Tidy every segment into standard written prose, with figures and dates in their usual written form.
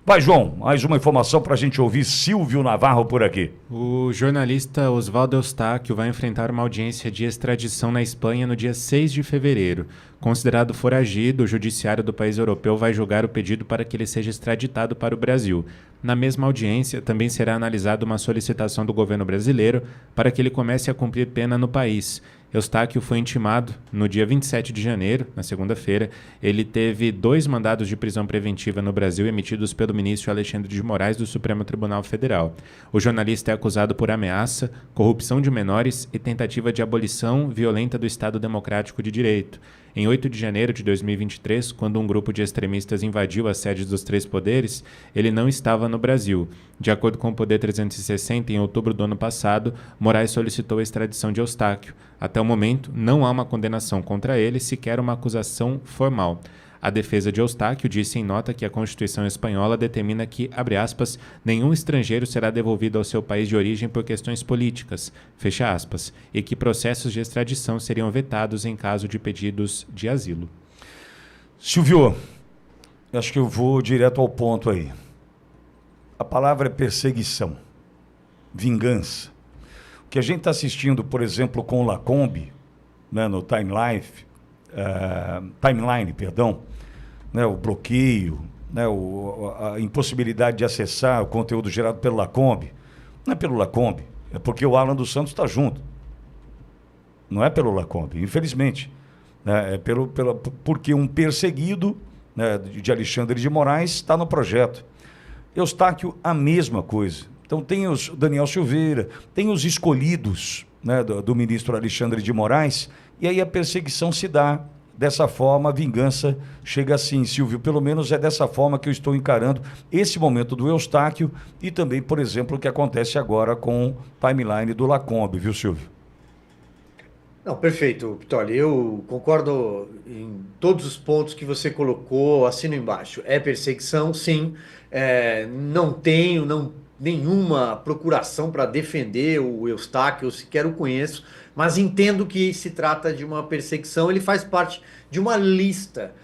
Vai, João, mais uma informação para a gente ouvir Silvio Navarro por aqui. O jornalista Oswaldo Eustáquio vai enfrentar uma audiência de extradição na Espanha no dia 6 de fevereiro. Considerado foragido, o judiciário do país europeu vai julgar o pedido para que ele seja extraditado para o Brasil. Na mesma audiência, também será analisada uma solicitação do governo brasileiro para que ele comece a cumprir pena no país. Eustáquio foi intimado no dia 27 de janeiro, na segunda-feira. Ele teve 2 mandados de prisão preventiva no Brasil emitidos pelo ministro Alexandre de Moraes do Supremo Tribunal Federal. O jornalista é acusado por ameaça, corrupção de menores e tentativa de abolição violenta do Estado Democrático de Direito. Em 8 de janeiro de 2023, quando um grupo de extremistas invadiu as sedes dos 3 poderes, ele não estava no Brasil. De acordo com o Poder 360, em outubro do ano passado, Moraes solicitou a extradição de Eustáquio. Até o momento, não há uma condenação contra ele, sequer uma acusação formal. A defesa de Eustáquio disse em nota que a Constituição espanhola determina que, abre aspas, nenhum estrangeiro será devolvido ao seu país de origem por questões políticas, fecha aspas, e que processos de extradição seriam vetados em caso de pedidos de asilo. Silvio, acho que eu vou direto ao ponto aí. A palavra é perseguição, vingança. O que a gente está assistindo, por exemplo, com o Lacombe, né, no timeline, né, o bloqueio, né, a impossibilidade de acessar o conteúdo gerado pelo Lacombe. Não é pelo Lacombe, é porque o Alan dos Santos está junto. Não é pelo Lacombe, infelizmente. Né, porque um perseguido, né, de Alexandre de Moraes está no projeto. Eustáquio, a mesma coisa. Então tem os Daniel Silveira, tem os escolhidos, né, do ministro Alexandre de Moraes, e aí a perseguição se dá. Dessa forma, a vingança chega assim, Silvio. Pelo menos é dessa forma que eu estou encarando esse momento do Eustáquio e também, por exemplo, o que acontece agora com o timeline do Lacombe, viu, Silvio? Não, perfeito, Pitoli. Eu concordo em todos os pontos que você colocou, assino embaixo. É perseguição, sim. Não tenho nenhuma procuração para defender o Eustáquio, eu sequer o conheço, mas entendo que se trata de uma perseguição. Ele faz parte de uma lista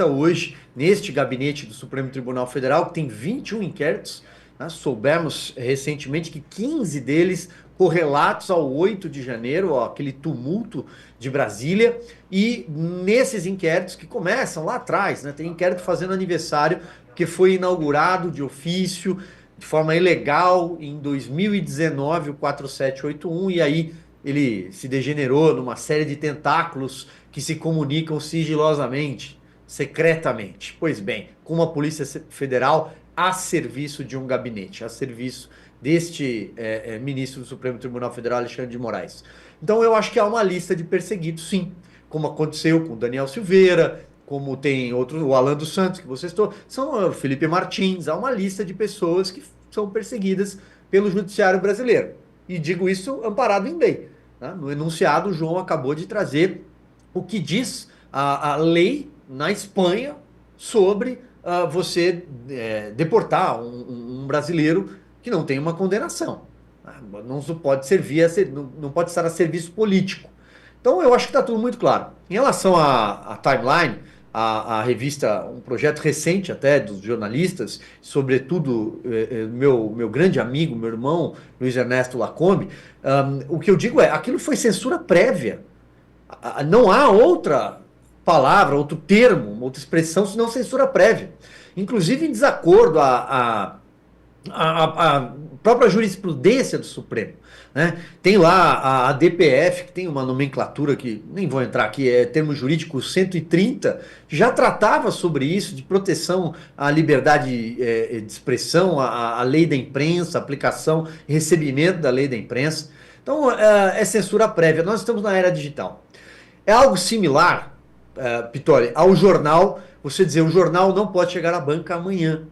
hoje, neste gabinete do Supremo Tribunal Federal, que tem 21 inquéritos, né? Soubemos recentemente que 15 deles correlatos ao 8 de janeiro, aquele tumulto de Brasília, e nesses inquéritos que começam lá atrás, né? Tem inquérito fazendo aniversário, que foi inaugurado de ofício, de forma ilegal, em 2019, o 4781, e aí ele se degenerou numa série de tentáculos que se comunicam sigilosamente, secretamente. Pois bem, com uma Polícia Federal a serviço de um gabinete, a serviço deste ministro do Supremo Tribunal Federal, Alexandre de Moraes. Então eu acho que há uma lista de perseguidos, sim, como aconteceu com o Daniel Silveira, como tem outros, o Alan dos Santos, que vocês estão, são o Felipe Martins, há uma lista de pessoas que são perseguidas pelo judiciário brasileiro. E digo isso amparado em lei. Né? No enunciado, o João acabou de trazer o que diz a lei na Espanha sobre você deportar um brasileiro que não tem uma condenação. Não pode não pode estar a serviço político. Então eu acho que está tudo muito claro. Em relação à timeline, a revista, um projeto recente até dos jornalistas, sobretudo meu grande amigo, meu irmão, Luiz Ernesto Lacombe, o que eu digo aquilo foi censura prévia. Não há outra palavra, outro termo, outra expressão, senão censura prévia. Inclusive em desacordo a própria jurisprudência do Supremo. Né? Tem lá a DPF, que tem uma nomenclatura que nem vou entrar aqui, é termo jurídico 130, que já tratava sobre isso, de proteção à liberdade de expressão, à lei da imprensa, aplicação e recebimento da lei da imprensa. Então, é censura prévia. Nós estamos na era digital. É algo similar, Pitoli, ao jornal, você dizer, o jornal não pode chegar à banca amanhã.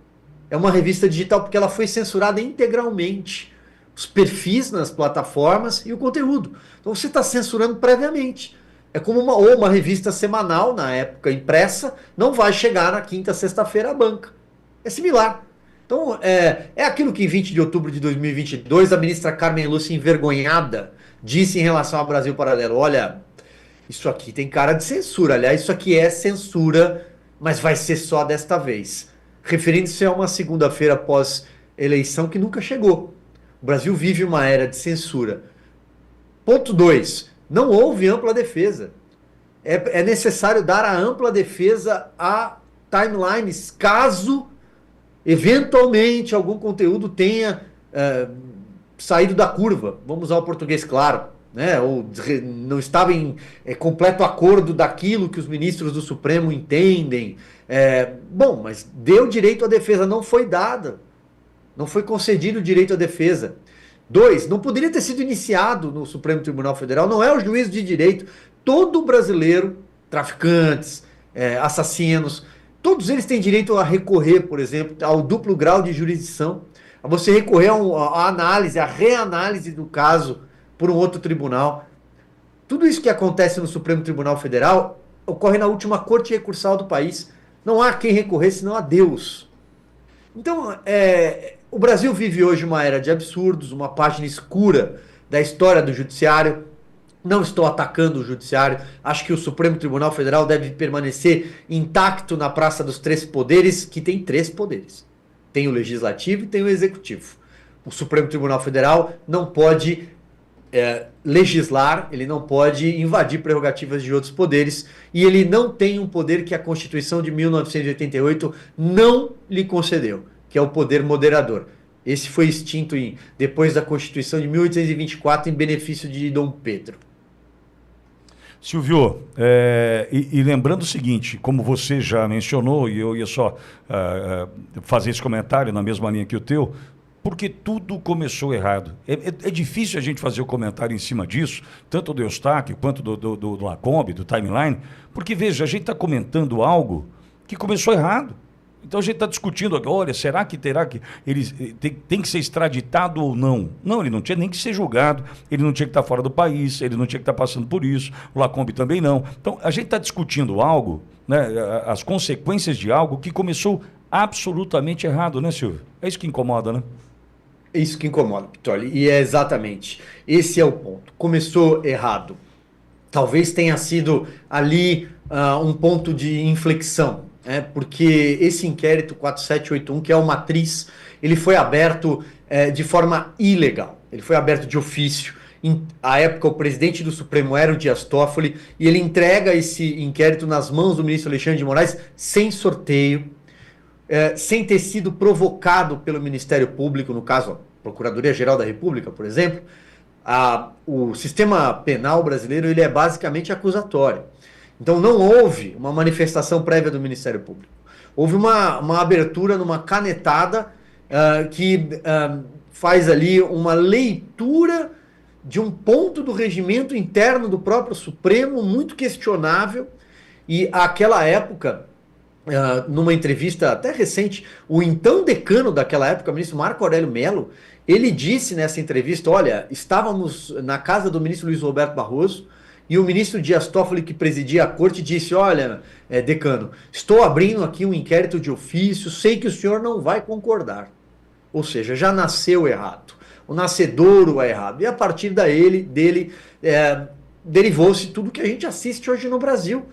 É uma revista digital porque ela foi censurada integralmente. Os perfis nas plataformas e o conteúdo. Então você está censurando previamente. É como uma revista semanal, na época impressa, não vai chegar na quinta, sexta-feira à banca. É similar. Então é aquilo que em 20 de outubro de 2022 a ministra Carmen Lúcia, envergonhada, disse em relação ao Brasil Paralelo. Olha, isso aqui tem cara de censura. Aliás, isso aqui é censura, mas vai ser só desta vez. referindo-se a uma segunda-feira pós-eleição que nunca chegou. O Brasil vive uma era de censura. Ponto 2. Não houve ampla defesa. É necessário dar a ampla defesa a timelines, caso, eventualmente, algum conteúdo tenha saído da curva. Vamos usar o português claro. Né? Ou não estava em completo acordo daquilo que os ministros do Supremo entendem. Bom, mas deu direito à defesa, não foi dada. Não foi concedido o direito à defesa. 2, não poderia ter sido iniciado no Supremo Tribunal Federal, não é o juízo de direito. Todo brasileiro, traficantes, assassinos, todos eles têm direito a recorrer, por exemplo, ao duplo grau de jurisdição, a você recorrer à análise, à reanálise do caso por um outro tribunal. Tudo isso que acontece no Supremo Tribunal Federal ocorre na última corte recursal do país. Não há quem recorrer, senão a Deus. Então, o Brasil vive hoje uma era de absurdos, uma página escura da história do judiciário. Não estou atacando o judiciário, acho que o Supremo Tribunal Federal deve permanecer intacto na Praça dos Três Poderes, que tem 3 poderes. Tem o Legislativo e tem o Executivo. O Supremo Tribunal Federal não pode legislar, ele não pode invadir prerrogativas de outros poderes, e ele não tem um poder que a Constituição de 1988 não lhe concedeu, que é o poder moderador. Esse foi extinto depois da Constituição de 1824 em benefício de Dom Pedro. Silvio, e lembrando o seguinte, como você já mencionou, e eu ia só fazer esse comentário na mesma linha que o teu, porque tudo começou errado. É difícil a gente fazer o comentário em cima disso, tanto do Eustáquio quanto do Lacombe, do Timeline, porque, veja, a gente está comentando algo que começou errado. Então a gente está discutindo agora, olha, será que ele tem que ser extraditado ou não? Não, ele não tinha nem que ser julgado, ele não tinha que estar fora do país, ele não tinha que estar passando por isso, o Lacombe também não. Então a gente está discutindo algo, né, as consequências de algo que começou absolutamente errado, né, Silvio? É isso que incomoda, né? É isso que incomoda, Pitoli, e é exatamente, esse é o ponto. Começou errado. Talvez tenha sido ali um ponto de inflexão. Porque esse inquérito 4781, que é o Matriz, ele foi aberto de forma ilegal, ele foi aberto de ofício. À época, o presidente do Supremo era o Dias Toffoli, e ele entrega esse inquérito nas mãos do ministro Alexandre de Moraes sem sorteio, sem ter sido provocado pelo Ministério Público, no caso, a Procuradoria-Geral da República, por exemplo. O sistema penal brasileiro ele é basicamente acusatório. Então não houve uma manifestação prévia do Ministério Público. Houve uma abertura numa canetada que faz ali uma leitura de um ponto do regimento interno do próprio Supremo muito questionável. E àquela época, numa entrevista até recente, o então decano daquela época, o ministro Marco Aurélio Mello, ele disse nessa entrevista, olha, estávamos na casa do ministro Luiz Roberto Barroso, e o ministro Dias Toffoli, que presidia a corte, disse, olha, decano, estou abrindo aqui um inquérito de ofício, sei que o senhor não vai concordar. Ou seja, já nasceu errado. O nascedouro é errado. E a partir dele derivou-se tudo que a gente assiste hoje no Brasil.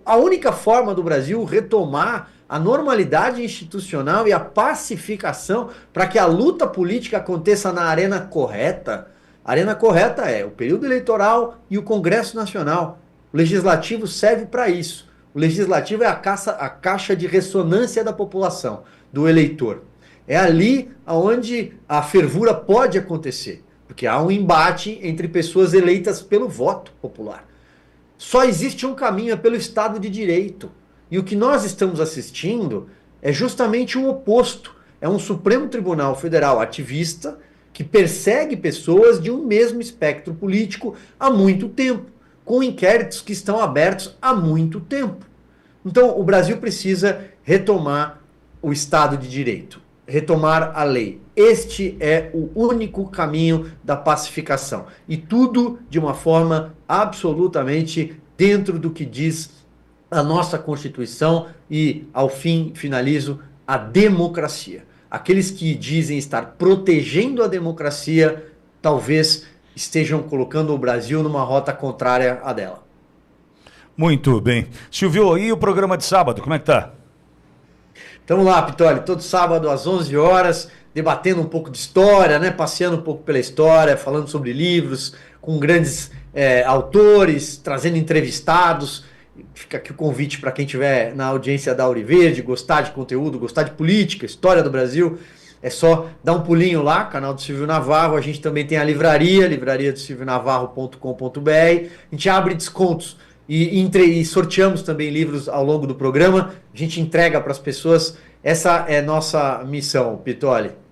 A única forma do Brasil retomar a normalidade institucional e a pacificação para que a luta política aconteça na arena correta. A arena correta é o período eleitoral e o Congresso Nacional. O Legislativo serve para isso. O Legislativo é a caixa de ressonância da população, do eleitor. É ali onde a fervura pode acontecer, porque há um embate entre pessoas eleitas pelo voto popular. Só existe um caminho, é pelo Estado de Direito. E o que nós estamos assistindo é justamente o oposto. É um Supremo Tribunal Federal ativista que persegue pessoas de um mesmo espectro político há muito tempo, com inquéritos que estão abertos há muito tempo. Então, o Brasil precisa retomar o Estado de Direito, retomar a lei. Este é o único caminho da pacificação. E tudo de uma forma absolutamente dentro do que diz a nossa Constituição e, ao fim, finalizo, a democracia. Aqueles que dizem estar protegendo a democracia, talvez estejam colocando o Brasil numa rota contrária à dela. Muito bem. Silvio, e o programa de sábado, como é que tá? Tamo lá, Pitoli, todo sábado às 11 horas, debatendo um pouco de história, né? Passeando um pouco pela história, falando sobre livros, com grandes autores, trazendo entrevistados. Fica aqui o convite para quem estiver na audiência da Auriverde, gostar de conteúdo, gostar de política, história do Brasil. É só dar um pulinho lá, canal do Silvio Navarro. A gente também tem a livraria do silvionavarro.com.br. A gente abre descontos e sorteamos também livros ao longo do programa. A gente entrega para as pessoas. Essa é nossa missão, Pitoli.